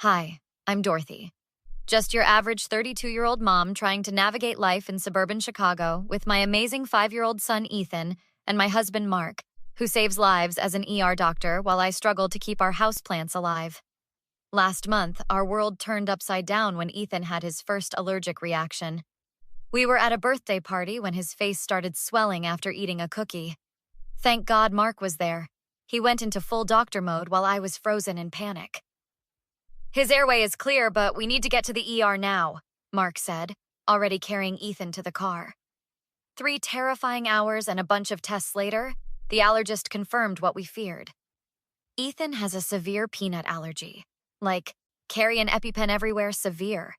Hi, I'm Dorothy. Just your average 32-year-old mom trying to navigate life in suburban Chicago with my amazing 5-year-old son Ethan and my husband Mark, who saves lives as an ER doctor while I struggle to keep our houseplants alive. Last month, our world turned upside down when Ethan had his first allergic reaction. We were at a birthday party when his face started swelling after eating a cookie. Thank God Mark was there. He went into full doctor mode while I was frozen in panic. "His airway is clear, but we need to get to the ER now," Mark said, already carrying Ethan to the car. 3 terrifying hours and a bunch of tests later, the allergist confirmed what we feared. Ethan has a severe peanut allergy. Like, carry an EpiPen everywhere severe.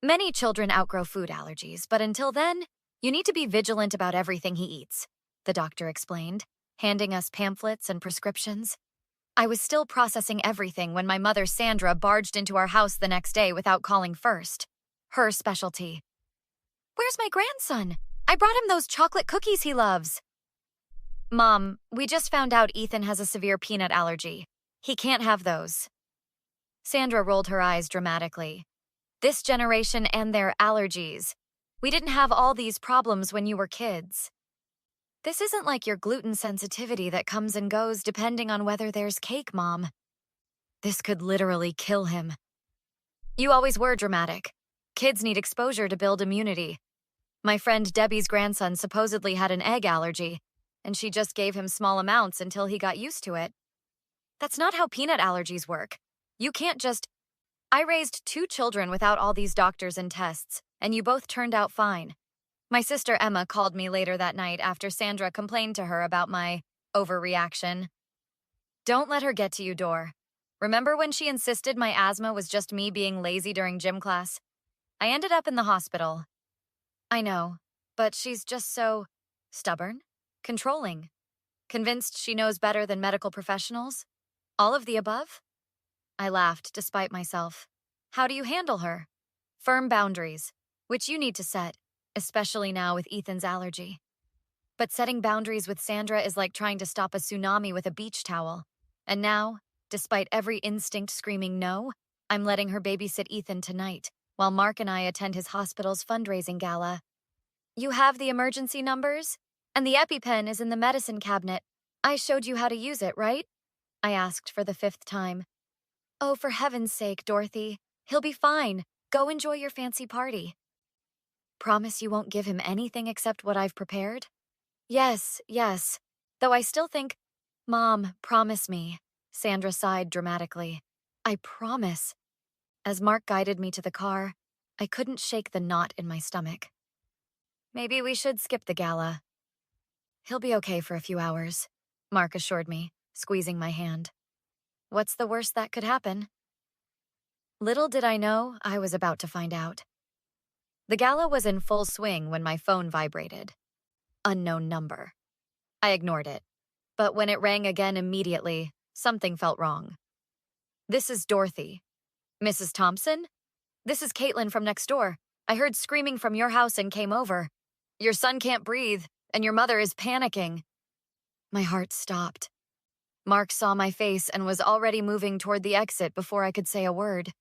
Many children outgrow food allergies, but until then, you need to be vigilant about everything he eats, the doctor explained, handing us pamphlets and prescriptions. I was still processing everything when my mother Sandra barged into our house the next day without calling first. Her specialty. "Where's my grandson? I brought him those chocolate cookies he loves." "Mom, we just found out Ethan has a severe peanut allergy. He can't have those." Sandra rolled her eyes dramatically. "This generation and their allergies. We didn't have all these problems when you were kids. This isn't like your gluten sensitivity that comes and goes depending on whether there's cake, Mom. This could literally kill him." "You always were dramatic. Kids need exposure to build immunity. My friend Debbie's grandson supposedly had an egg allergy, and she just gave him small amounts until he got used to it. That's not how peanut allergies work. You can't just... I raised 2 children without all these doctors and tests, and you both turned out fine." My sister Emma called me later that night after Sandra complained to her about my overreaction. "Don't let her get to you, Dor. Remember when she insisted my asthma was just me being lazy during gym class? I ended up in the hospital." "I know, but she's just so stubborn, controlling, convinced she knows better than medical professionals. All of the above?" I laughed despite myself. "How do you handle her?" "Firm boundaries, which you need to set, especially now with Ethan's allergy. But setting boundaries with Sandra is like trying to stop a tsunami with a beach towel. And now, despite every instinct screaming no, I'm letting her babysit Ethan tonight, while Mark and I attend his hospital's fundraising gala. You have the emergency numbers? And the EpiPen is in the medicine cabinet. I showed you how to use it, right?" I asked for the 5th time. "Oh, for heaven's sake, Dorothy. He'll be fine. Go enjoy your fancy party." "Promise you won't give him anything except what I've prepared?" Yes. Though I still think, "Mom, promise me." Sandra sighed dramatically. "I promise." As Mark guided me to the car, I couldn't shake the knot in my stomach. "Maybe we should skip the gala." "He'll be okay for a few hours," Mark assured me, squeezing my hand. "What's the worst that could happen?" Little did I know I was about to find out. The gala was in full swing when my phone vibrated. Unknown number. I ignored it, but when it rang again immediately, something felt wrong. "This is Dorothy." "Mrs. Thompson? This is Caitlin from next door. I heard screaming from your house and came over. Your son can't breathe, and your mother is panicking." My heart stopped. Mark saw my face and was already moving toward the exit before I could say a word.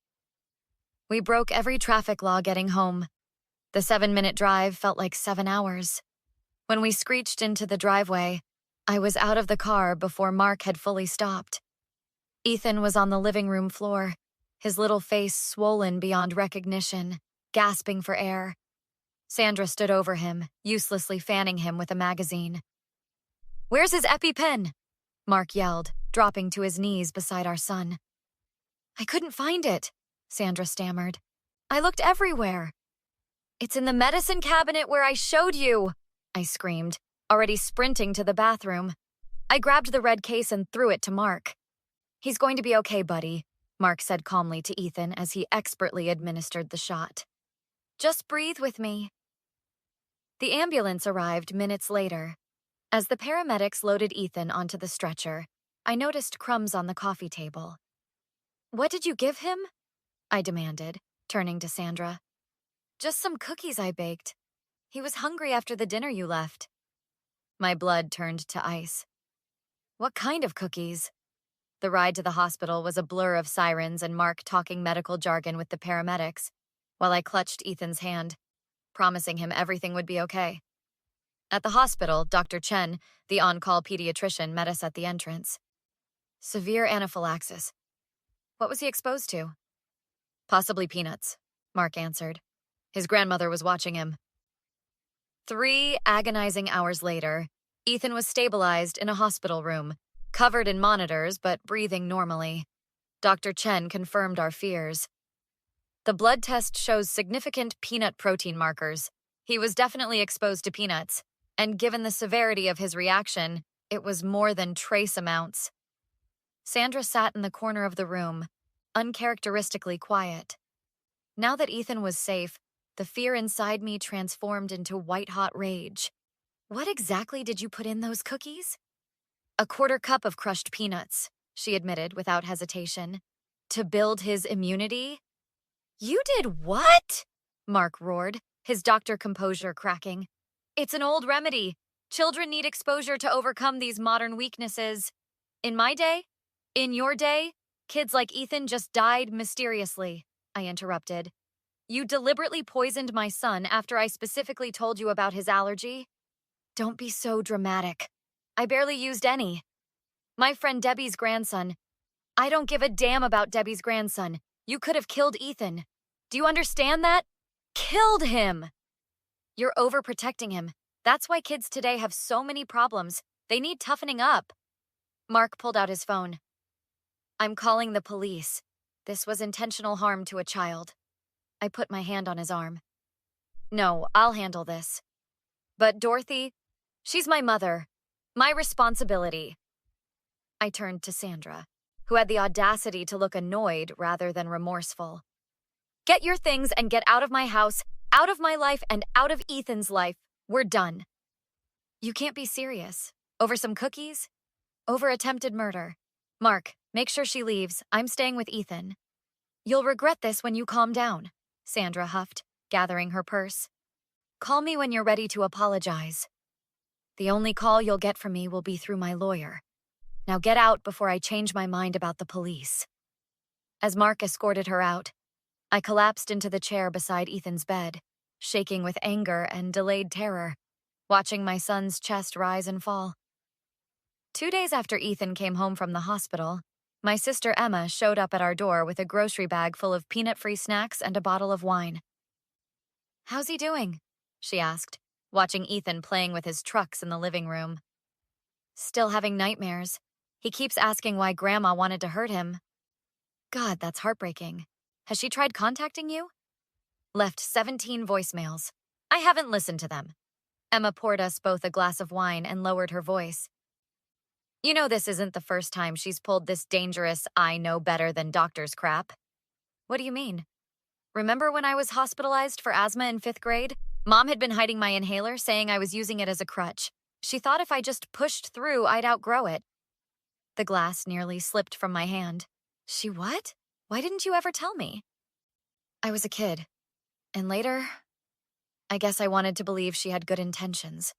We broke every traffic law getting home. The 7-minute drive felt like 7 hours. When we screeched into the driveway, I was out of the car before Mark had fully stopped. Ethan was on the living room floor, his little face swollen beyond recognition, gasping for air. Sandra stood over him, uselessly fanning him with a magazine. "Where's his EpiPen?" Mark yelled, dropping to his knees beside our son. "I couldn't find it," Sandra stammered. "I looked everywhere." "It's in the medicine cabinet where I showed you," I screamed, already sprinting to the bathroom. I grabbed the red case and threw it to Mark. "He's going to be okay, buddy," Mark said calmly to Ethan as he expertly administered the shot. "Just breathe with me." The ambulance arrived minutes later. As the paramedics loaded Ethan onto the stretcher, I noticed crumbs on the coffee table. "What did you give him?" I demanded, turning to Sandra. "Just some cookies I baked. He was hungry after the dinner you left." My blood turned to ice. "What kind of cookies?" The ride to the hospital was a blur of sirens and Mark talking medical jargon with the paramedics, while I clutched Ethan's hand, promising him everything would be okay. At the hospital, Dr. Chen, the on-call pediatrician, met us at the entrance. Severe anaphylaxis. What was he exposed to? Possibly peanuts, Mark answered. His grandmother was watching him. 3 agonizing hours later, Ethan was stabilized in a hospital room, covered in monitors but breathing normally. Dr. Chen confirmed our fears. The blood test shows significant peanut protein markers. He was definitely exposed to peanuts, and given the severity of his reaction, it was more than trace amounts. Sandra sat in the corner of the room, uncharacteristically quiet. Now that Ethan was safe, the fear inside me transformed into white-hot rage. What exactly did you put in those cookies? A 1/4 cup of crushed peanuts, she admitted without hesitation. To build his immunity? You did what? Mark roared, his doctor composure cracking. It's an old remedy. Children need exposure to overcome these modern weaknesses. In my day? In your day? Kids like Ethan just died mysteriously, I interrupted. You deliberately poisoned my son after I specifically told you about his allergy? Don't be so dramatic. I barely used any. My friend Debbie's grandson. I don't give a damn about Debbie's grandson. You could have killed Ethan. Do you understand that? Killed him! You're overprotecting him. That's why kids today have so many problems. They need toughening up. Mark pulled out his phone. I'm calling the police. This was intentional harm to a child. I put my hand on his arm. No, I'll handle this. But Dorothy, she's my mother. My responsibility. I turned to Sandra, who had the audacity to look annoyed rather than remorseful. Get your things and get out of my house, out of my life, and out of Ethan's life. We're done. You can't be serious. Over some cookies? Over attempted murder. Mark, make sure she leaves. I'm staying with Ethan. You'll regret this when you calm down, Sandra huffed, gathering her purse. Call me when you're ready to apologize. The only call you'll get from me will be through my lawyer. Now get out before I change my mind about the police. As Mark escorted her out, I collapsed into the chair beside Ethan's bed, shaking with anger and delayed terror, watching my son's chest rise and fall. 2 days after Ethan came home from the hospital, my sister Emma showed up at our door with a grocery bag full of peanut-free snacks and a bottle of wine. How's he doing? She asked, watching Ethan playing with his trucks in the living room. Still having nightmares. He keeps asking why Grandma wanted to hurt him. God, that's heartbreaking. Has she tried contacting you? Left 17 voicemails. I haven't listened to them. Emma poured us both a glass of wine and lowered her voice. You know this isn't the first time she's pulled this dangerous I know better than doctors crap. What do you mean? Remember when I was hospitalized for asthma in 5th grade? Mom had been hiding my inhaler, saying I was using it as a crutch. She thought if I just pushed through, I'd outgrow it. The glass nearly slipped from my hand. She what? Why didn't you ever tell me? I was a kid. And later, I guess I wanted to believe she had good intentions.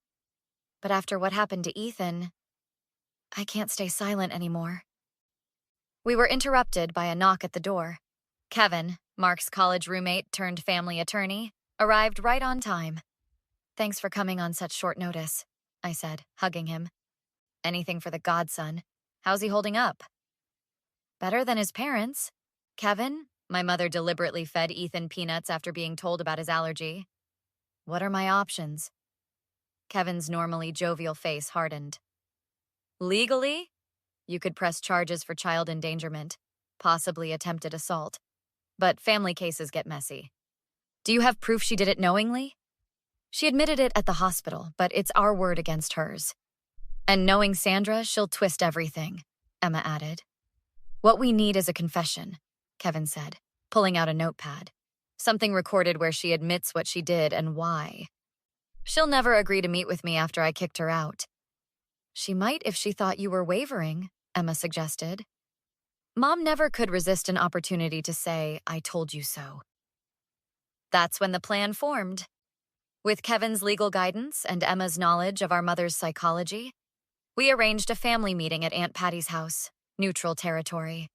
But after what happened to Ethan, I can't stay silent anymore. We were interrupted by a knock at the door. Kevin, Mark's college roommate turned family attorney, arrived right on time. Thanks for coming on such short notice, I said, hugging him. Anything for the godson. How's he holding up? Better than his parents. Kevin, my mother deliberately fed Ethan peanuts after being told about his allergy. What are my options? Kevin's normally jovial face hardened. Legally, you could press charges for child endangerment, possibly attempted assault. But family cases get messy. Do you have proof she did it knowingly? She admitted it at the hospital, but it's our word against hers. And knowing Sandra, she'll twist everything, Emma added. What we need is a confession, Kevin said, pulling out a notepad. Something recorded where she admits what she did and why. She'll never agree to meet with me after I kicked her out. She might if she thought you were wavering, Emma suggested. Mom never could resist an opportunity to say, I told you so. That's when the plan formed. With Kevin's legal guidance and Emma's knowledge of our mother's psychology, we arranged a family meeting at Aunt Patty's house. Neutral territory.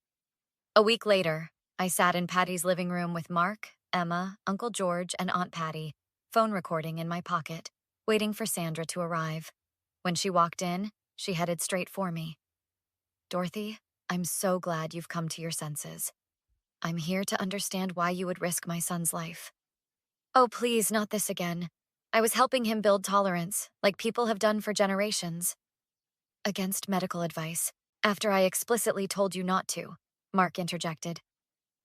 A week later, I sat in Patty's living room with Mark, Emma, Uncle George, and Aunt Patty, phone recording in my pocket, waiting for Sandra to arrive. When she walked in, she headed straight for me. "Dorothy, I'm so glad you've come to your senses. I'm here to understand why you would risk my son's life." "Oh, please, not this again. I was helping him build tolerance, like people have done for generations." "Against medical advice, after I explicitly told you not to," Mark interjected.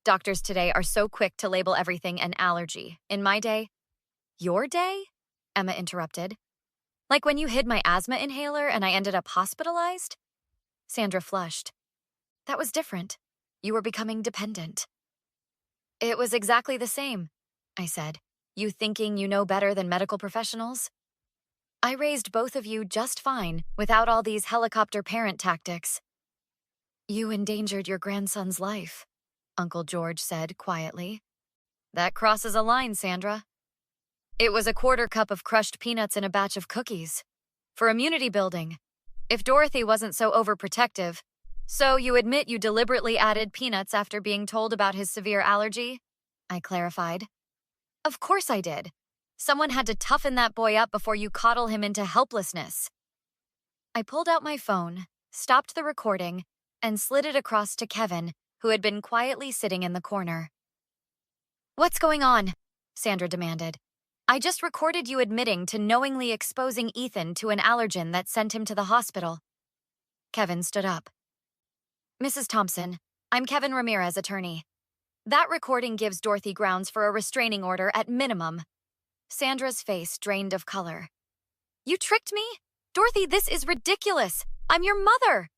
"Doctors today are so quick to label everything an allergy. In my day—" "Your day?" Emma interrupted. "Like when you hid my asthma inhaler and I ended up hospitalized?" Sandra flushed. "That was different. You were becoming dependent." "It was exactly the same," I said. "You thinking you know better than medical professionals? I raised both of you just fine, without all these helicopter parent tactics." "You endangered your grandson's life," Uncle George said quietly. "That crosses a line, Sandra. It was a quarter cup of crushed peanuts in a batch of cookies. For immunity building. If Dorothy wasn't so overprotective. So you admit you deliberately added peanuts after being told about his severe allergy?" I clarified. "Of course I did. Someone had to toughen that boy up before you coddle him into helplessness." I pulled out my phone, stopped the recording, and slid it across to Kevin, who had been quietly sitting in the corner. "What's going on?" Sandra demanded. "I just recorded you admitting to knowingly exposing Ethan to an allergen that sent him to the hospital." Kevin stood up. "Mrs. Thompson, I'm Kevin Ramirez, attorney. That recording gives Dorothy grounds for a restraining order at minimum." Sandra's face drained of color. "You tricked me? Dorothy, this is ridiculous. I'm your mother.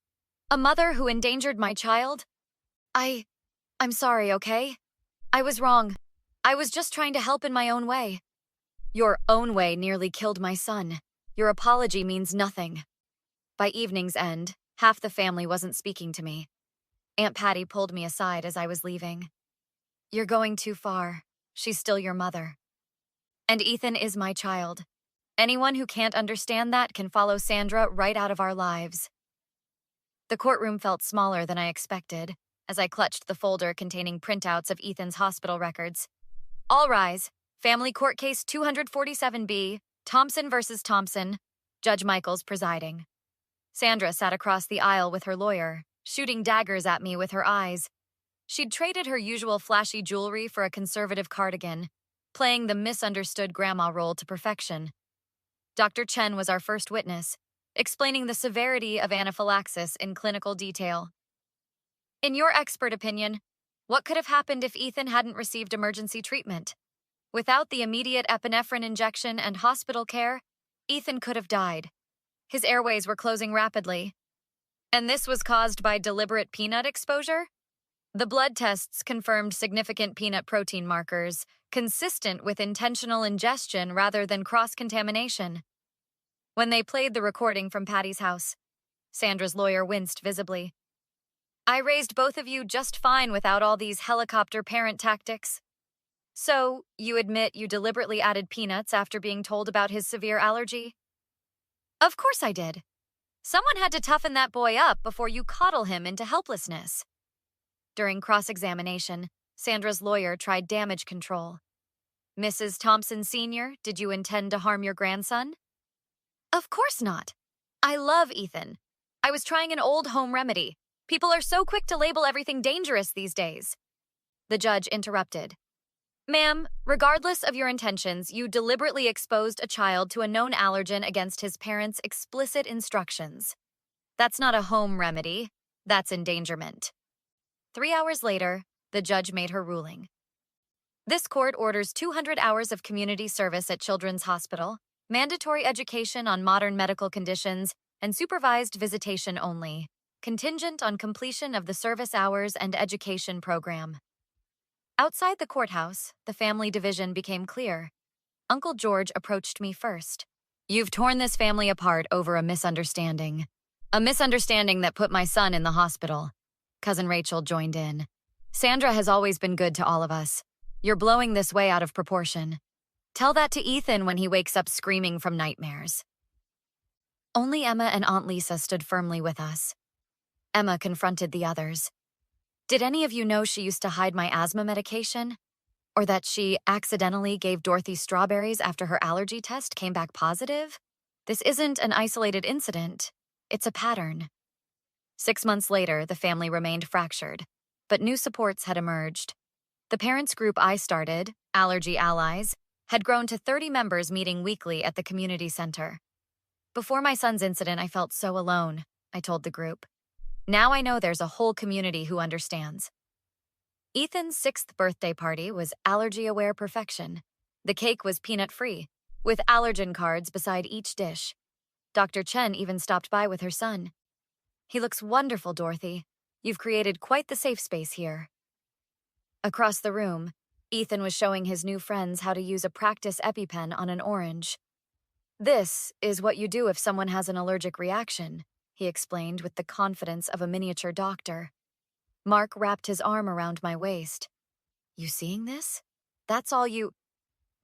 A mother who endangered my child? I'm sorry, okay? I was wrong. I was just trying to help in my own way." "Your own way nearly killed my son. Your apology means nothing." By evening's end, half the family wasn't speaking to me. Aunt Patty pulled me aside as I was leaving. "You're going too far. She's still your mother. And Ethan is my child. Anyone who can't understand that can follow Sandra right out of our lives." The courtroom felt smaller than I expected as I clutched the folder containing printouts of Ethan's hospital records. "All rise. Family Court Case 247B, Thompson versus Thompson." Judge Michaels presiding. Sandra sat across the aisle with her lawyer, shooting daggers at me with her eyes. She'd traded her usual flashy jewelry for a conservative cardigan, playing the misunderstood grandma role to perfection. Dr. Chen was our first witness, explaining the severity of anaphylaxis in clinical detail. "In your expert opinion, what could have happened if Ethan hadn't received emergency treatment? Without the immediate epinephrine injection and hospital care, Ethan could have died. His airways were closing rapidly. And this was caused by deliberate peanut exposure? The blood tests confirmed significant peanut protein markers, consistent with intentional ingestion rather than cross-contamination." When they played the recording from Patty's house, Sandra's lawyer winced visibly. "I raised both of you just fine without all these helicopter parent tactics. So, you admit you deliberately added peanuts after being told about his severe allergy?" "Of course I did. Someone had to toughen that boy up before you coddle him into helplessness." During cross-examination, Sandra's lawyer tried damage control. "Mrs. Thompson Sr., did you intend to harm your grandson?" "Of course not. I love Ethan. I was trying an old home remedy. People are so quick to label everything dangerous these days." The judge interrupted. "Ma'am, regardless of your intentions, you deliberately exposed a child to a known allergen against his parents' explicit instructions. That's not a home remedy. That's endangerment." 3 hours later, the judge made her ruling. This court orders 200 hours of community service at Children's Hospital, mandatory education on modern medical conditions, and supervised visitation only, contingent on completion of the service hours and education program. Outside the courthouse, the family division became clear. Uncle George approached me first. "You've torn this family apart over a misunderstanding. A misunderstanding that put my son in the hospital." Cousin Rachel joined in. "Sandra has always been good to all of us. You're blowing this way out of proportion. Tell that to Ethan when he wakes up screaming from nightmares." Only Emma and Aunt Lisa stood firmly with us. Emma confronted the others. Did any of you know she used to hide my asthma medication? Or that she accidentally gave Dorothy strawberries after her allergy test came back positive? This isn't an isolated incident. It's a pattern. 6 months later, the family remained fractured, but new supports had emerged. The parents group I started, Allergy Allies, had grown to 30 members meeting weekly at the community center. Before my son's incident, I felt so alone, I told the group. Now I know there's a whole community who understands. Ethan's 6th birthday party was allergy-aware perfection. The cake was peanut-free, with allergen cards beside each dish. Dr. Chen even stopped by with her son. He looks wonderful, Dorothy. You've created quite the safe space here. Across the room, Ethan was showing his new friends how to use a practice EpiPen on an orange. This is what you do if someone has an allergic reaction, he explained with the confidence of a miniature doctor. Mark wrapped his arm around my waist. You seeing this? That's all you...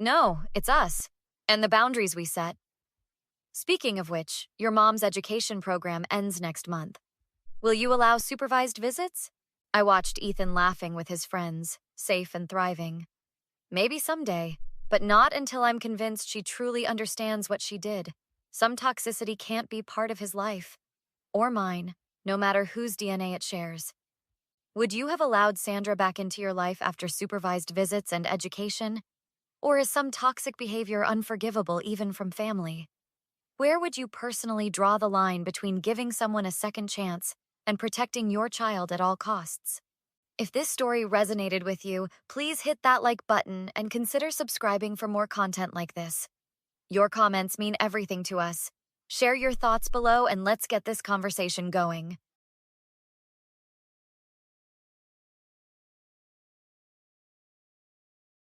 No, it's us. And the boundaries we set. Speaking of which, your mom's education program ends next month. Will you allow supervised visits? I watched Ethan laughing with his friends, safe and thriving. Maybe someday, but not until I'm convinced she truly understands what she did. Some toxicity can't be part of his life. Or mine, no matter whose DNA it shares. Would you have allowed Sandra back into your life after supervised visits and education? Or is some toxic behavior unforgivable even from family? Where would you personally draw the line between giving someone a second chance and protecting your child at all costs? If this story resonated with you, please hit that like button and consider subscribing for more content like this. Your comments mean everything to us. Share your thoughts below and let's get this conversation going.